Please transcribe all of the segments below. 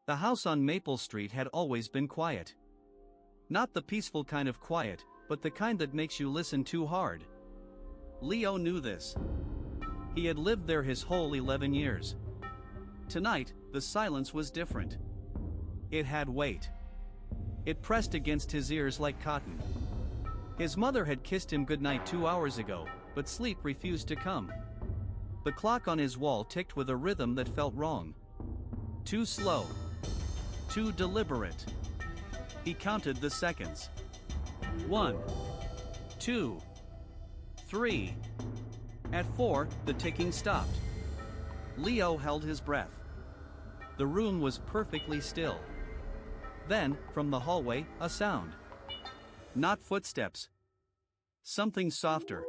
The house on Maple Street had always been quiet. Not the peaceful kind of quiet, but the kind that makes you listen too hard. Leo knew this. He had lived there his whole 11 years. Tonight, the silence was different. It had weight. It pressed against his ears like cotton. His mother had kissed him goodnight 2 hours ago, but sleep refused to come. The clock on his wall ticked with a rhythm that felt wrong. Too slow. Too deliberate. He counted the seconds. 1, 2, 3. At 4, the ticking stopped. Leo held his breath. The room was perfectly still. Then, from the hallway, a sound. Not footsteps. Something softer.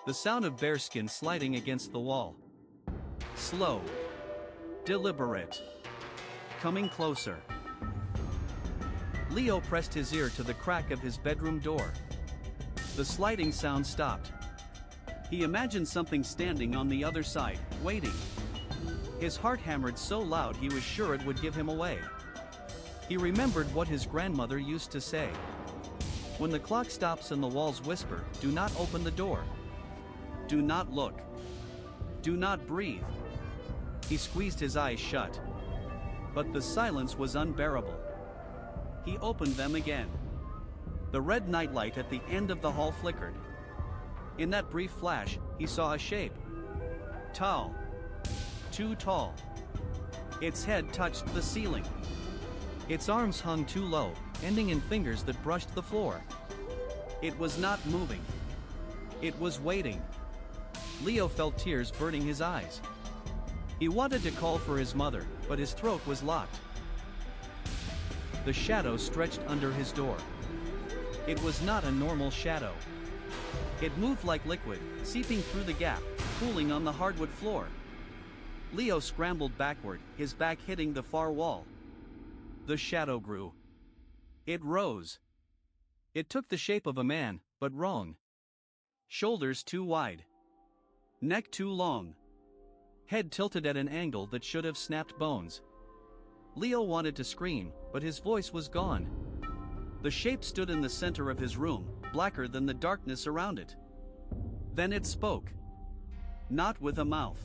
The sound of bearskin sliding against the wall. Slow. Deliberate. Coming closer. Leo pressed his ear to the crack of his bedroom door. The sliding sound stopped. He imagined something standing on the other side, waiting. His heart hammered so loud he was sure it would give him away. He remembered what his grandmother used to say. When the clock stops and the walls whisper, do not open the door. Do not look. Do not breathe. He squeezed his eyes shut. But the silence was unbearable. He opened them again. The red nightlight at the end of the hall flickered. In that brief flash, he saw a shape. Tall. Too tall. Its head touched the ceiling. Its arms hung too low, ending in fingers that brushed the floor. It was not moving. It was waiting. Leo felt tears burning his eyes. He wanted to call for his mother, but his throat was locked. The shadow stretched under his door. It was not a normal shadow. It moved like liquid, seeping through the gap, pooling on the hardwood floor. Leo scrambled backward, his back hitting the far wall. The shadow grew. It rose. It took the shape of a man, but wrong. Shoulders too wide. Neck too long. Head tilted at an angle that should have snapped bones. Leo wanted to scream, but his voice was gone. The shape stood in the center of his room, blacker than the darkness around it. Then it spoke. Not with a mouth.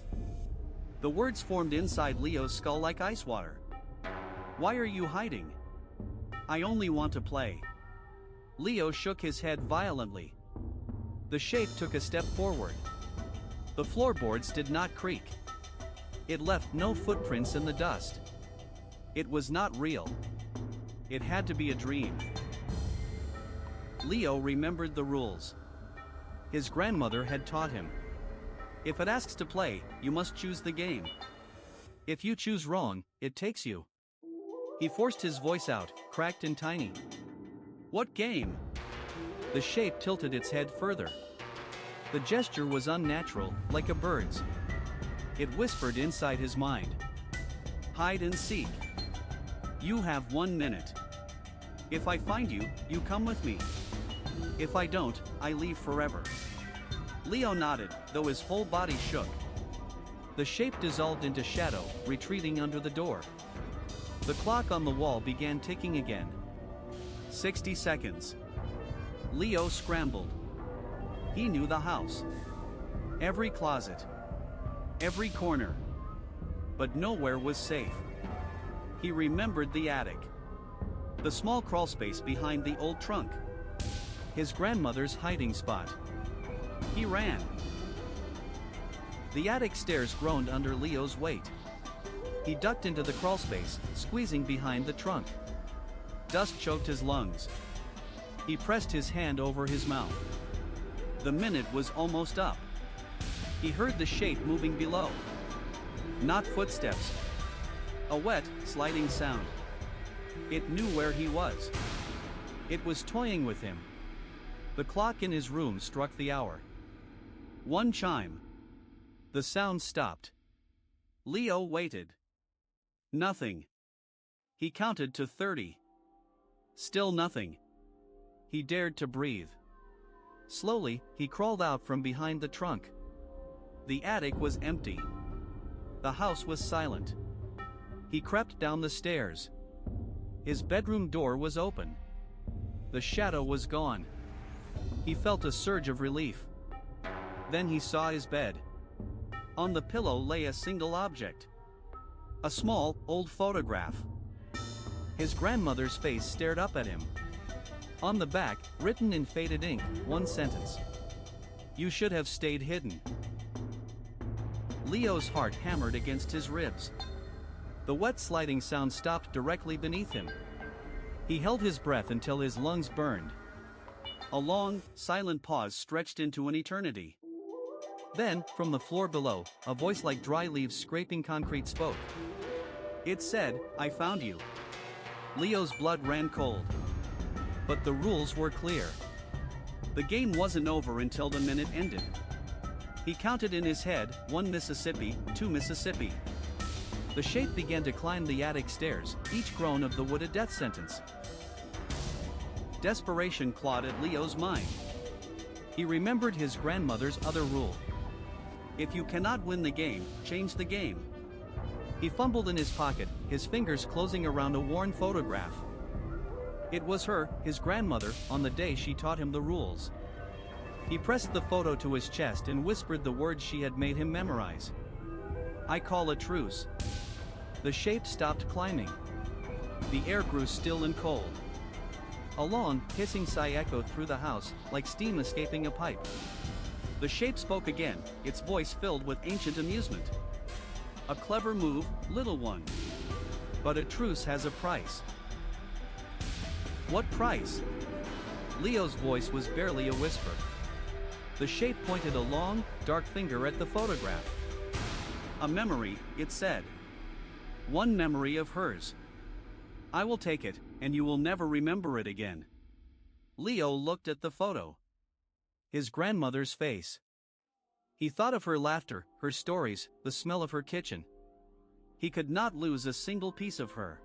The words formed inside Leo's skull like ice water. Why are you hiding? I only want to play. Leo shook his head violently. The shape took a step forward. The floorboards did not creak. It left no footprints in the dust. It was not real. It had to be a dream. Leo remembered the rules. His grandmother had taught him. If it asks to play, you must choose the game. If you choose wrong, it takes you. He forced his voice out, cracked and tiny. What game? The shape tilted its head further. The gesture was unnatural, like a bird's. It whispered inside his mind. Hide and seek. You have 1 minute. If I find you, you come with me. If I don't, I leave forever. Leo nodded, though his whole body shook. The shape dissolved into shadow, retreating under the door. The clock on the wall began ticking again. 60 seconds. Leo scrambled. He knew the house. Every closet. Every corner. But nowhere was safe. He remembered the attic. The small crawlspace behind the old trunk. His grandmother's hiding spot. He ran. The attic stairs groaned under Leo's weight. He ducked into the crawlspace, squeezing behind the trunk. Dust choked his lungs. He pressed his hand over his mouth. The minute was almost up. He heard the shape moving below. Not footsteps. A wet, sliding sound. It knew where he was. It was toying with him. The clock in his room struck the hour. 1 chime. The sound stopped. Leo waited. Nothing. He counted to 30. Still nothing. He dared to breathe. Slowly, he crawled out from behind the trunk. The attic was empty. The house was silent. He crept down the stairs. His bedroom door was open. The shadow was gone. He felt a surge of relief. Then he saw his bed. On the pillow lay a single object. A small, old photograph. His grandmother's face stared up at him. On the back, written in faded ink, one sentence. "You should have stayed hidden." Leo's heart hammered against his ribs. The wet sliding sound stopped directly beneath him. He held his breath until his lungs burned. A long, silent pause stretched into an eternity. Then, from the floor below, a voice like dry leaves scraping concrete spoke. It said, "I found you." Leo's blood ran cold. But the rules were clear. The game wasn't over until the minute ended. He counted in his head, 1 Mississippi, 2 Mississippi. The shape began to climb the attic stairs, each groan of the would a death sentence. Desperation clawed at Leo's mind. He remembered his grandmother's other rule. If you cannot win the game, change the game. He fumbled in his pocket, his fingers closing around a worn photograph. It was her, his grandmother, on the day she taught him the rules. He pressed the photo to his chest and whispered the words she had made him memorize. "I call a truce." The shape stopped climbing. The air grew still and cold. A long, hissing sigh echoed through the house, like steam escaping a pipe. The shape spoke again, its voice filled with ancient amusement. "A clever move, little one. But a truce has a price." "What price?" Leo's voice was barely a whisper. The shape pointed a long, dark finger at the photograph. "A memory," it said. "One memory of hers. I will take it, and you will never remember it again." Leo looked at the photo. His grandmother's face. He thought of her laughter, her stories, the smell of her kitchen. He could not lose a single piece of her.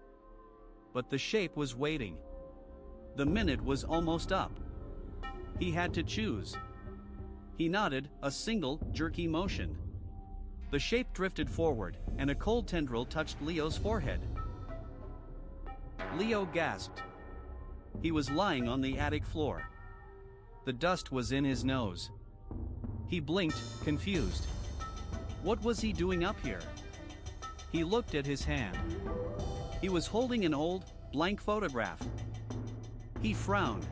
But the shape was waiting. The minute was almost up. He had to choose. He nodded, a single, jerky motion. The shape drifted forward, and a cold tendril touched Leo's forehead. Leo gasped. He was lying on the attic floor. The dust was in his nose. He blinked, confused. What was he doing up here? He looked at his hand. He was holding an old, blank photograph. He frowned.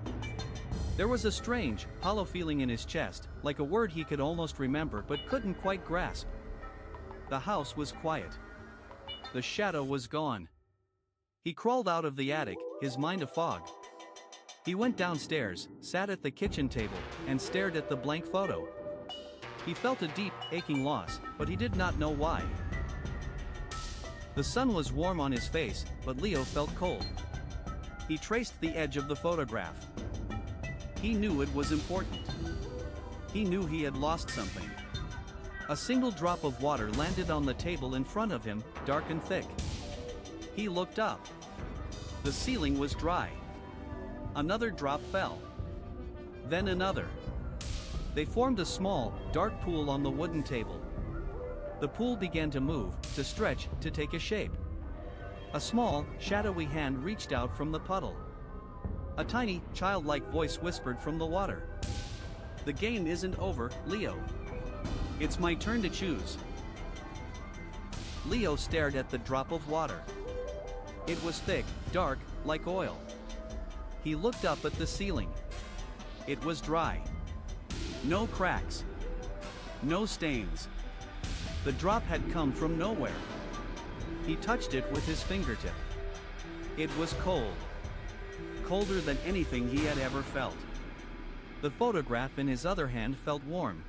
There was a strange, hollow feeling in his chest, like a word he could almost remember but couldn't quite grasp. The house was quiet. The shadow was gone. He crawled out of the attic, his mind a fog. He went downstairs, sat at the kitchen table, and stared at the blank photo. He felt a deep, aching loss, but he did not know why. The sun was warm on his face, but Leo felt cold. He traced the edge of the photograph. He knew it was important. He knew he had lost something. A single drop of water landed on the table in front of him, dark and thick. He looked up. The ceiling was dry. Another drop fell. Then another. They formed a small, dark pool on the wooden table. The pool began to move, to stretch, to take a shape. A small, shadowy hand reached out from the puddle. A tiny, childlike voice whispered from the water. "The game isn't over, Leo. It's my turn to choose." Leo stared at the drop of water. It was thick, dark, like oil. He looked up at the ceiling. It was dry. No cracks. No stains. The drop had come from nowhere. He touched it with his fingertip. It was cold. Colder than anything he had ever felt. The photograph in his other hand felt warm.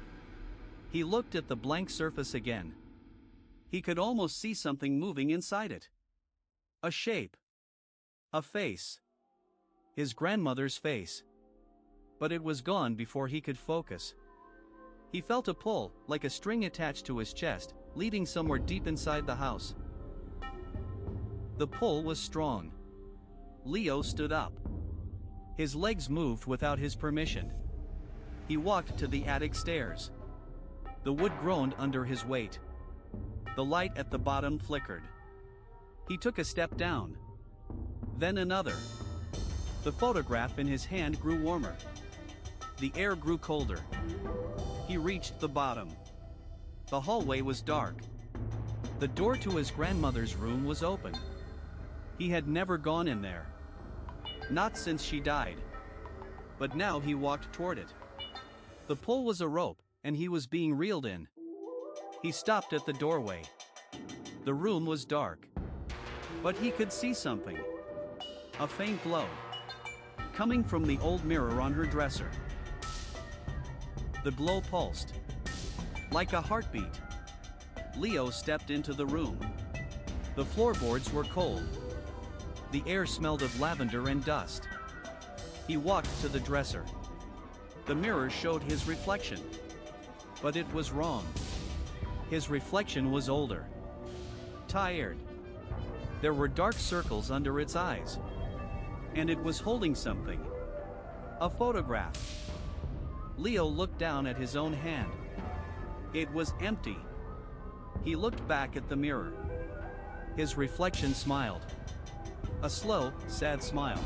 He looked at the blank surface again. He could almost see something moving inside it. A shape. A face. His grandmother's face. But it was gone before he could focus. He felt a pull, like a string attached to his chest, leading somewhere deep inside the house. The pull was strong. Leo stood up. His legs moved without his permission. He walked to the attic stairs. The wood groaned under his weight. The light at the bottom flickered. He took a step down. Then another. The photograph in his hand grew warmer. The air grew colder. He reached the bottom. The hallway was dark. The door to his grandmother's room was open. He had never gone in there. Not since she died. But now he walked toward it. The pole was a rope, and he was being reeled in. He stopped at the doorway. The room was dark. But he could see something. A faint glow. Coming from the old mirror on her dresser. The glow pulsed. Like a heartbeat. Leo stepped into the room. The floorboards were cold. The air smelled of lavender and dust. He walked to the dresser. The mirror showed his reflection. But it was wrong. His reflection was older. Tired. There were dark circles under its eyes. And it was holding something. A photograph. Leo looked down at his own hand. It was empty. He looked back at the mirror. His reflection smiled. A slow, sad smile.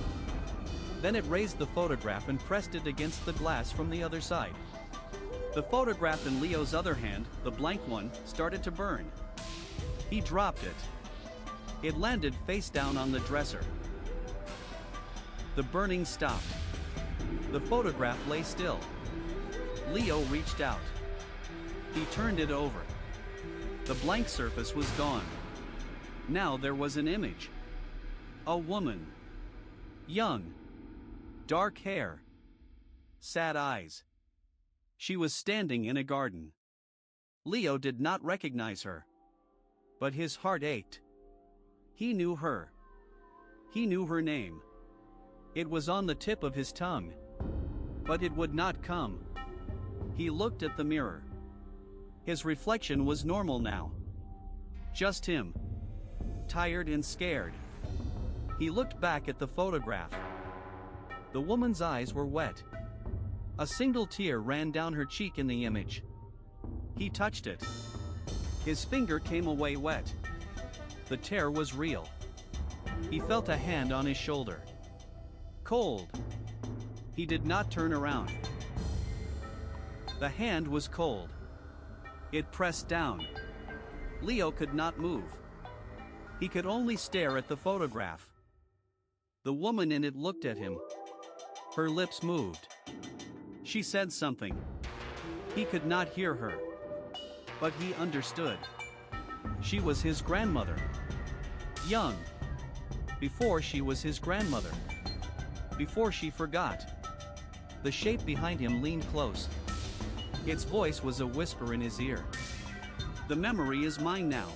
Then it raised the photograph and pressed it against the glass from the other side. The photograph in Leo's other hand, the blank one, started to burn. He dropped it. It landed face down on the dresser. The burning stopped. The photograph lay still. Leo reached out. He turned it over. The blank surface was gone. Now there was an image. A woman. Young. Dark hair. Sad eyes. She was standing in a garden. Leo did not recognize her. But his heart ached. He knew her. He knew her name. It was on the tip of his tongue. But it would not come. He looked at the mirror. His reflection was normal now. Just him. Tired and scared. He looked back at the photograph. The woman's eyes were wet. A single tear ran down her cheek in the image. He touched it. His finger came away wet. The tear was real. He felt a hand on his shoulder. Cold. He did not turn around. The hand was cold. It pressed down. Leo could not move. He could only stare at the photograph. The woman in it looked at him. Her lips moved. She said something. He could not hear her. But he understood. She was his grandmother. Young. Before she was his grandmother. Before she forgot. The shape behind him leaned close. Its voice was a whisper in his ear. The memory is mine now.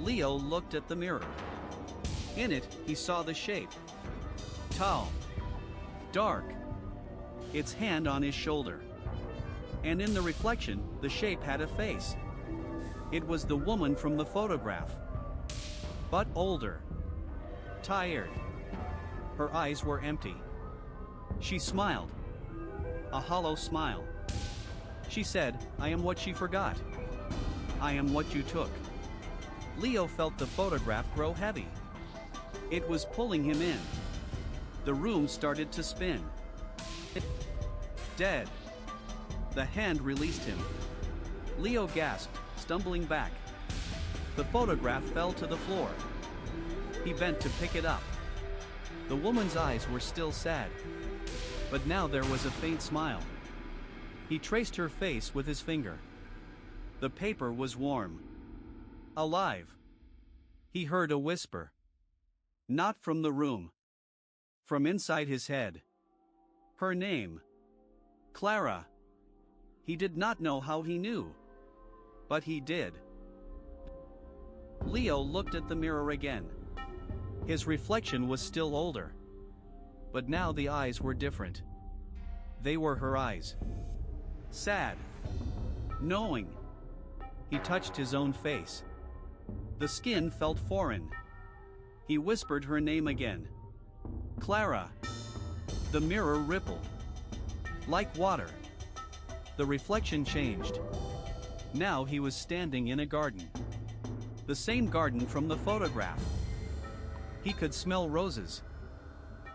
Leo looked at the mirror. In it, he saw the shape. Tall. Dark. Its hand on his shoulder. And in the reflection, the shape had a face. It was the woman from the photograph. But older. Tired. Her eyes were empty. She smiled. A hollow smile. She said, "I am what she forgot. I am what you took." Leo felt the photograph grow heavy. It was pulling him in. The room started to spin. Dead. The hand released him. Leo gasped, stumbling back. The photograph fell to the floor. He bent to pick it up. The woman's eyes were still sad. But now there was a faint smile. He traced her face with his finger. The paper was warm. Alive. He heard a whisper. Not from the room. From inside his head. Her name. Clara. He did not know how he knew. But he did. Leo looked at the mirror again. His reflection was still older. But now the eyes were different. They were her eyes. Sad. Knowing. He touched his own face. The skin felt foreign. He whispered her name again. Clara. The mirror rippled. Like water. The reflection changed. Now he was standing in a garden. The same garden from the photograph. He could smell roses.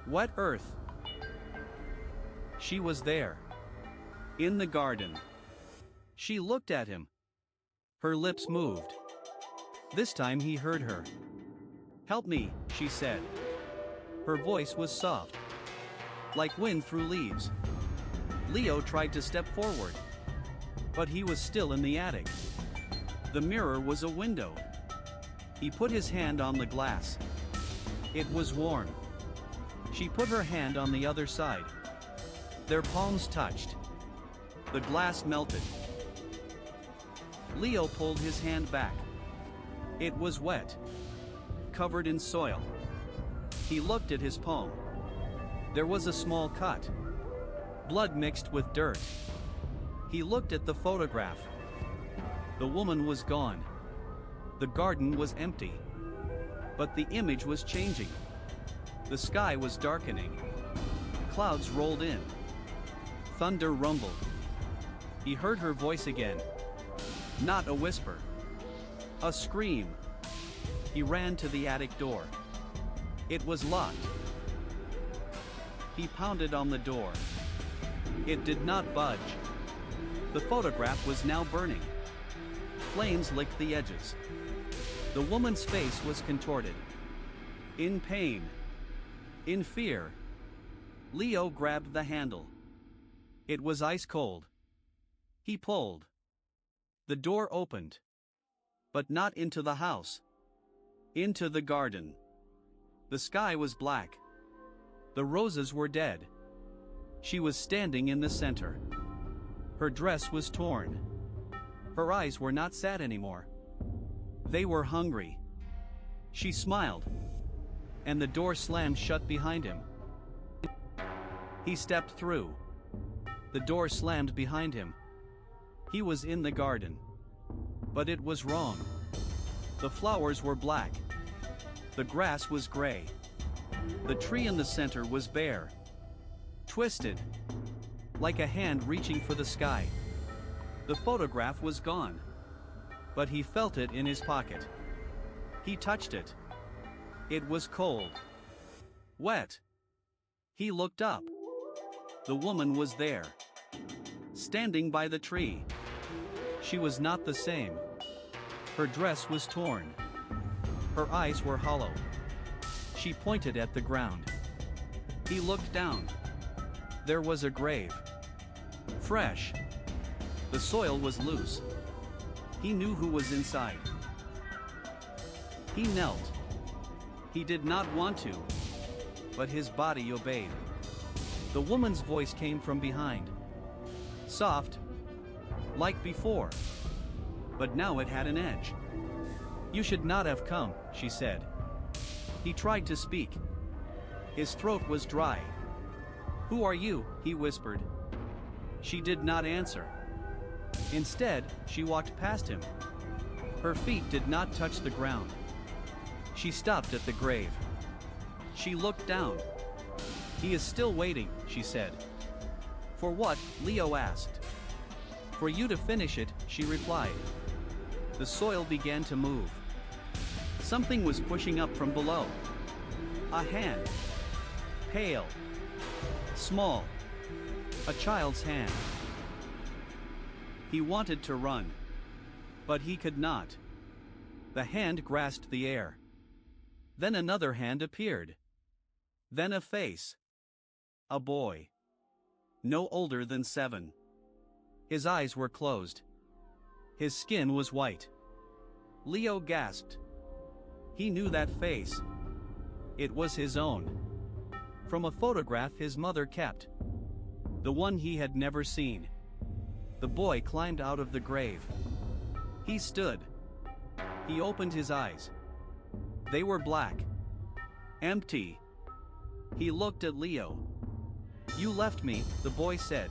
Wet earth. She was there. In the garden. She looked at him. Her lips moved. This time he heard her. "Help me," she said. Her voice was soft, like wind through leaves. Leo tried to step forward, but he was still in the attic. The mirror was a window. He put his hand on the glass. It was warm. She put her hand on the other side. Their palms touched. The glass melted. Leo pulled his hand back. It was wet, covered in soil. He looked at his palm. There was a small cut. Blood mixed with dirt. He looked at the photograph. The woman was gone. The garden was empty. But the image was changing. The sky was darkening. Clouds rolled in. Thunder rumbled. He heard her voice again. Not a whisper. A scream. He ran to the attic door. It was locked. He pounded on the door. It did not budge. The photograph was now burning. Flames licked the edges. The woman's face was contorted. In pain. In fear. Leo grabbed the handle. It was ice cold. He pulled. The door opened. But not into the house. Into the garden. The sky was black. The roses were dead. She was standing in the center. Her dress was torn. Her eyes were not sad anymore. They were hungry. She smiled. And the door slammed shut behind him. He stepped through. The door slammed behind him. He was in the garden. But it was wrong. The flowers were black. The grass was gray. The tree in the center was bare. Twisted. Like a hand reaching for the sky. The photograph was gone. But he felt it in his pocket. He touched it. It was cold. Wet. He looked up. The woman was there. Standing by the tree. She was not the same. Her dress was torn. Her eyes were hollow. She pointed at the ground. He looked down. There was a grave. Fresh. The soil was loose. He knew who was inside. He knelt. He did not want to, but his body obeyed. The woman's voice came from behind. Soft, like before, but now it had an edge. "You should not have come," she said. He tried to speak. His throat was dry. "Who are you?" he whispered. She did not answer. Instead, she walked past him. Her feet did not touch the ground. She stopped at the grave. She looked down. "He is still waiting," she said. "For what?" Leo asked. "For you to finish it," she replied. The soil began to move. Something was pushing up from below. A hand. Pale. Small. A child's hand. He wanted to run. But he could not. The hand grasped the air. Then another hand appeared. Then a face. A boy. No older than 7. His eyes were closed. His skin was white. Leo gasped. He knew that face. It was his own. From a photograph his mother kept. The one he had never seen. The boy climbed out of the grave. He stood. He opened his eyes. They were black. Empty. He looked at Leo. "You left me," the boy said.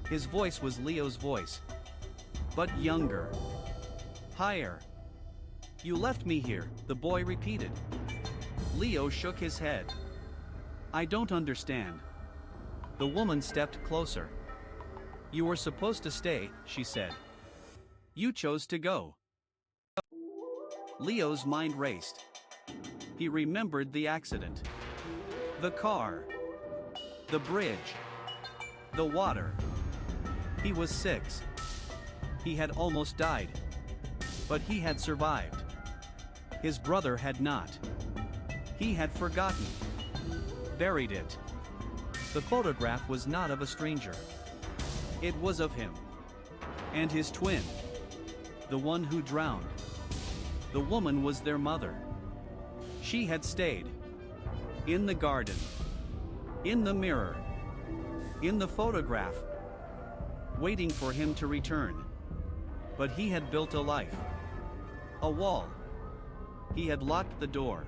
His voice was Leo's voice. But younger. Higher. "You left me here," the boy repeated. Leo shook his head. "I don't understand." The woman stepped closer. "You were supposed to stay," she said. "You chose to go." Leo's mind raced. He remembered the accident. The car. The bridge. The water. He was 6. He had almost died. But he had survived. His brother had not. He had forgotten. Buried it. The photograph was not of a stranger. It was of him. And his twin. The one who drowned. The woman was their mother. She had stayed. In the garden. In the mirror. In the photograph. Waiting for him to return. But he had built a life. A wall. He had locked the door.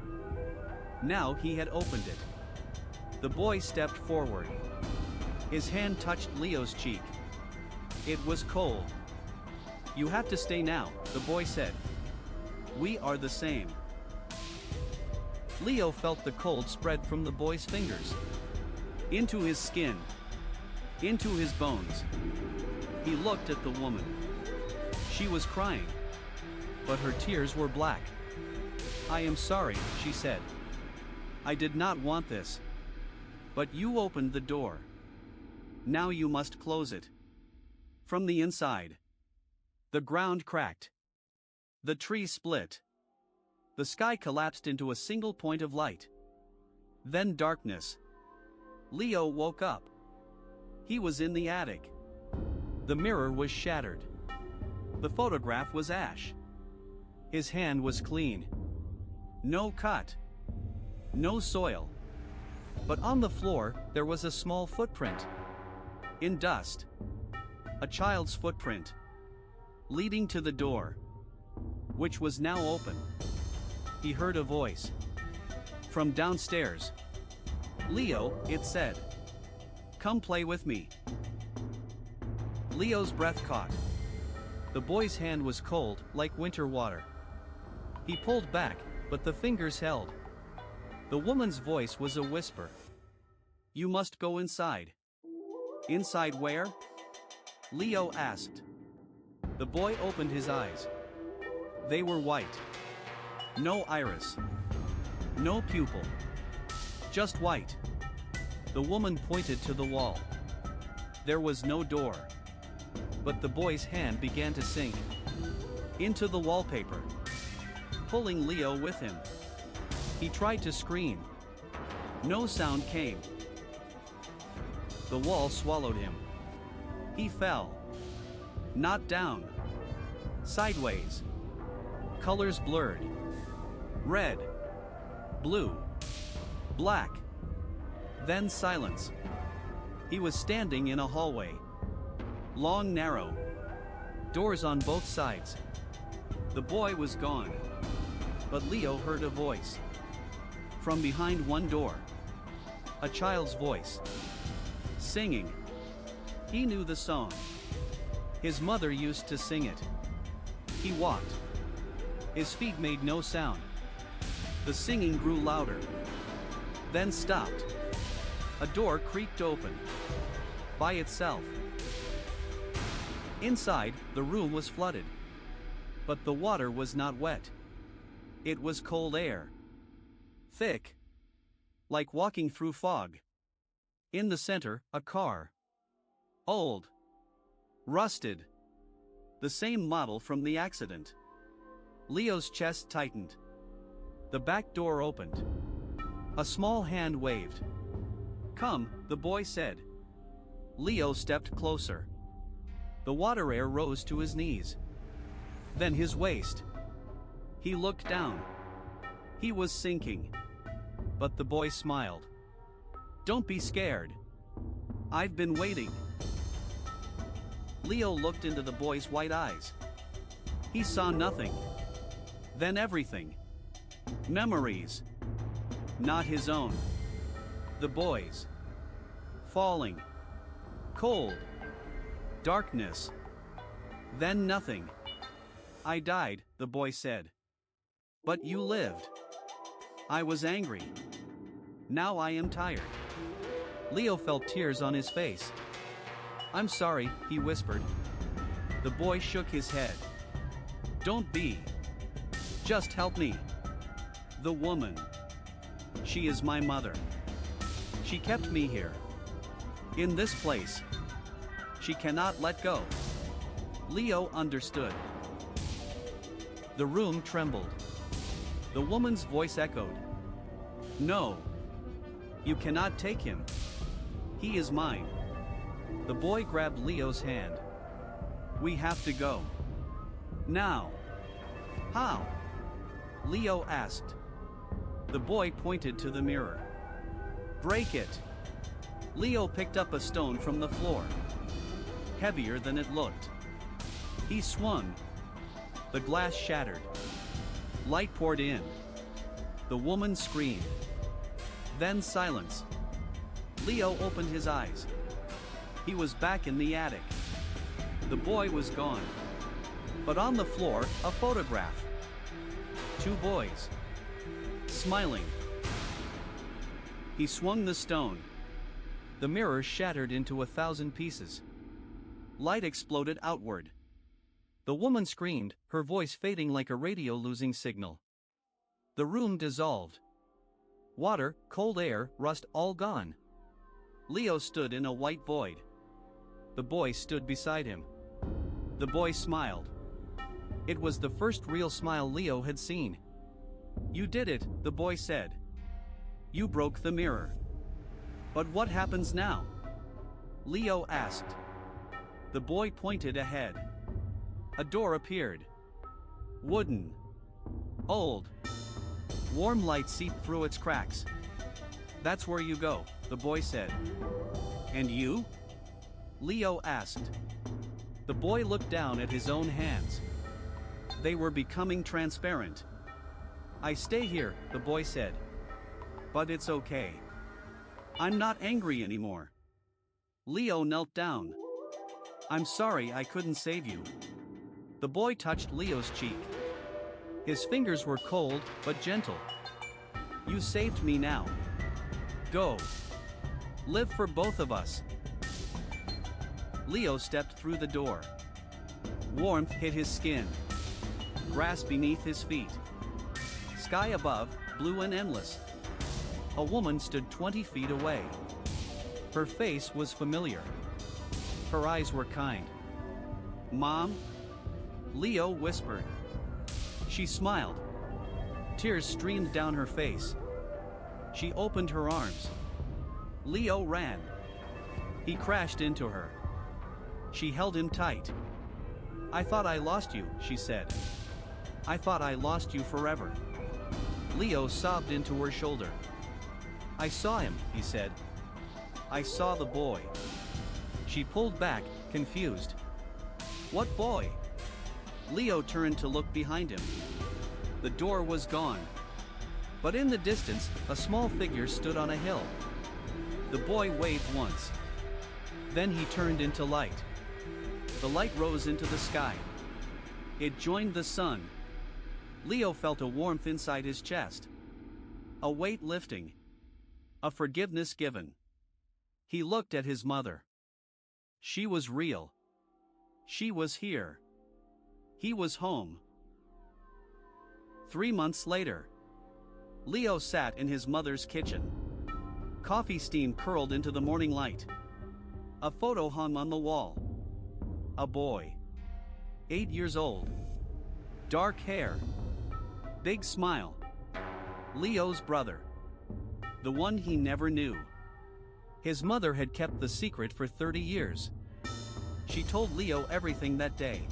Now he had opened it. The boy stepped forward. His hand touched Leo's cheek. It was cold. "You have to stay now," the boy said. "We are the same." Leo felt the cold spread from the boy's fingers. Into his skin. Into his bones. He looked at the woman. She was crying. But her tears were black. "I am sorry," she said. "I did not want this. But you opened the door. Now you must close it." From the inside. The ground cracked. The tree split. The sky collapsed into a single point of light. Then darkness. Leo woke up. He was in the attic. The mirror was shattered. The photograph was ash. His hand was clean. No cut. No soil. But on the floor, there was a small footprint. In dust. A child's footprint. Leading to the door. Which was now open. He heard a voice. From downstairs. "Leo," it said. "Come play with me." Leo's breath caught. The boy's hand was cold, like winter water. He pulled back, but the fingers held. The woman's voice was a whisper. "You must go inside." "Inside where?" Leo asked. The boy opened his eyes. They were white. No iris. No pupil. Just white. The woman pointed to the wall. There was no door. But the boy's hand began to sink into the wallpaper, pulling Leo with him. He tried to scream. No sound came. The wall swallowed him. He fell. Not down. Sideways. Colors blurred. Red. Blue. Black. Then silence. He was standing in a hallway. Long, narrow. Doors on both sides. The boy was gone. But Leo heard a voice. From behind one door. A child's voice. Singing. He knew the song. His mother used to sing it. He walked. His feet made no sound. The singing grew louder. Then stopped. A door creaked open. By itself. Inside, the room was flooded. But the water was not wet. It was cold air. Thick. Like walking through fog. In the center, a car. Old. Rusted. The same model from the accident. Leo's chest tightened. The back door opened. A small hand waved. "Come," the boy said. Leo stepped closer. The water air rose to his knees. Then his waist. He looked down. He was sinking. But the boy smiled. "Don't be scared. I've been waiting." Leo looked into the boy's white eyes. He saw nothing. Then everything. Memories. Not his own. The boy's. Falling. Cold. Darkness. Then nothing. "I died," the boy said. "But you lived." "I was angry. Now I am tired." Leo felt tears on his face. "I'm sorry," he whispered. The boy shook his head. "Don't be. Just help me. The woman. She is my mother. She kept me here. In this place. She cannot let go. Leo understood. The room trembled. The woman's voice echoed. No. You cannot take him. He is mine. The boy grabbed Leo's hand. We have to go. Now. How? Leo asked. The boy pointed to the mirror. Break it. Leo picked up a stone from the floor. Heavier than it looked. He swung. The glass shattered. Light poured in. The woman screamed. Then silence. Leo opened his eyes. He was back in the attic. The boy was gone. But on the floor, a photograph. 2 boys. Smiling. He swung the stone. The mirror shattered into 1,000 pieces. Light exploded outward. The woman screamed, her voice fading like a radio losing signal. The room dissolved. Water, cold air, rust all gone. Leo stood in a white void. The boy stood beside him. The boy smiled. It was the first real smile Leo had seen. You did it, the boy said. You broke the mirror. But what happens now? Leo asked. The boy pointed ahead. A door appeared. Wooden. Old. Warm light seeped through its cracks. That's where you go, the boy said. And you? Leo asked. The boy looked down at his own hands. They were becoming transparent. I stay here, the boy said. But it's okay. I'm not angry anymore. Leo knelt down. I'm sorry I couldn't save you. The boy touched Leo's cheek. His fingers were cold, but gentle. You saved me now. Go. Live for both of us. Leo stepped through the door. Warmth hit his skin. Grass beneath his feet. Sky above, blue and endless. A woman stood 20 feet away. Her face was familiar. Her eyes were kind. Mom? Leo whispered. She smiled. Tears streamed down her face. She opened her arms. Leo ran. He crashed into her. She held him tight. I thought I lost you, she said. I thought I lost you forever. Leo sobbed into her shoulder. I saw him, he said. I saw the boy. She pulled back, confused. What boy? Leo turned to look behind him. The door was gone. But in the distance, a small figure stood on a hill. The boy waved once. Then he turned into light. The light rose into the sky. It joined the sun. Leo felt a warmth inside his chest. A weight lifting. A forgiveness given. He looked at his mother. She was real. She was here. He was home. 3 months later. Leo sat in his mother's kitchen. Coffee steam curled into the morning light. A photo hung on the wall. A boy. 8 years old. Dark hair. Big smile. Leo's brother. The one he never knew. His mother had kept the secret for 30 years. She told Leo everything that day.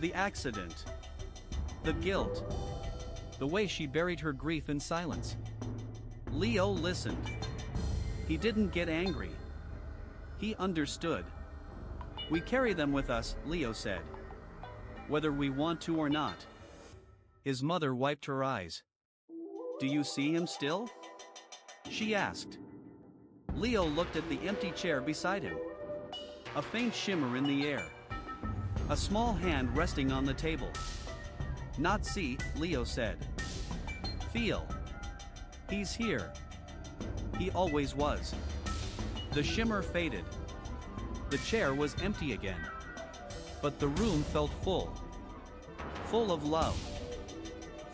The accident. The guilt. The way she buried her grief in silence. Leo listened. He didn't get angry. He understood. We carry them with us, Leo said. Whether we want to or not. His mother wiped her eyes. Do you see him still? She asked. Leo looked at the empty chair beside him. A faint shimmer in the air. A small hand resting on the table. Not see, Leo said. Feel. He's here. He always was. The shimmer faded. The chair was empty again. But the room felt full. Full of love.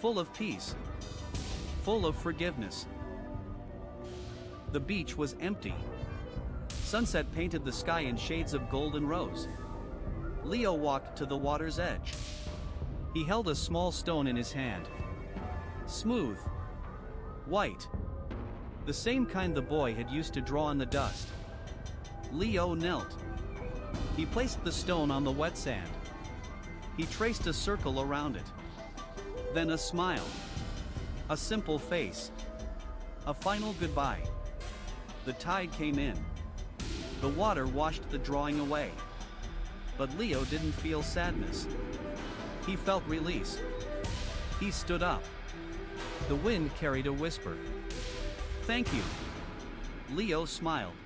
full of peace, full of forgiveness. The beach was empty. Sunset painted the sky in shades of gold and rose. Leo walked to the water's edge. He held a small stone in his hand. Smooth, white, the same kind the boy had used to draw in the dust. Leo knelt. He placed the stone on the wet sand. He traced a circle around it. Then a smile. A simple face. A final goodbye. The tide came in. The water washed the drawing away. But Leo didn't feel sadness. He felt release. He stood up. The wind carried a whisper. "Thank you." Leo smiled.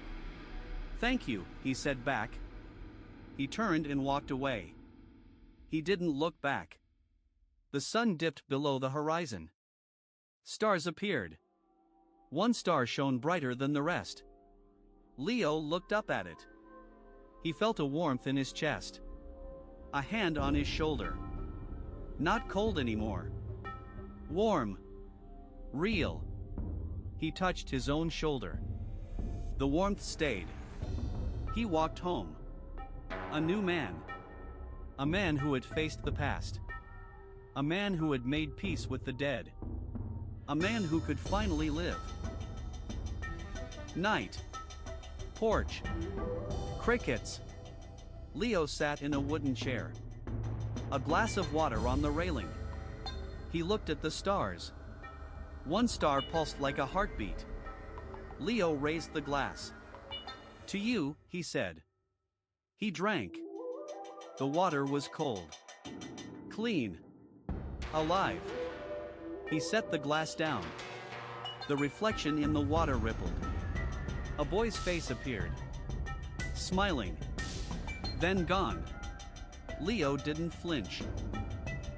"Thank you," he said back. He turned and walked away. He didn't look back. The sun dipped below the horizon. Stars appeared. One star shone brighter than the rest. Leo looked up at it. He felt a warmth in his chest. A hand on his shoulder. Not cold anymore. Warm. Real. He touched his own shoulder. The warmth stayed. He walked home. A new man. A man who had faced the past. A man who had made peace with the dead. A man who could finally live. Night. Porch. Crickets. Leo sat in a wooden chair. A glass of water on the railing. He looked at the stars. One star pulsed like a heartbeat. Leo raised the glass. "To you," he said. He drank. The water was cold. Clean. Alive. He set the glass down. The reflection in the water rippled. A boy's face appeared. Smiling. Then gone. Leo didn't flinch.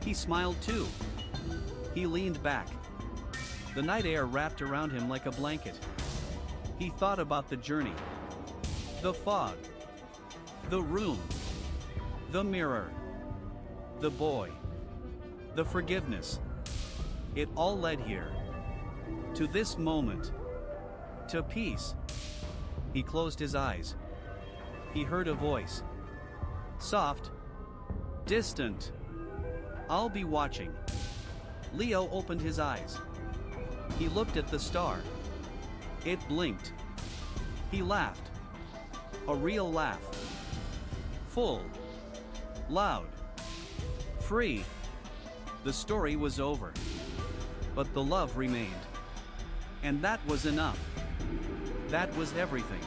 He smiled too. He leaned back. The night air wrapped around him like a blanket. He thought about the journey. The fog. The room. The mirror. The boy. The forgiveness. It all led here. To this moment. To peace. He closed his eyes. He heard a voice. Soft. Distant. "I'll be watching." Leo opened his eyes. He looked at the star. It blinked. He laughed. A real laugh. Full. Loud. Free. The story was over. But the love remained. And that was enough. That was everything.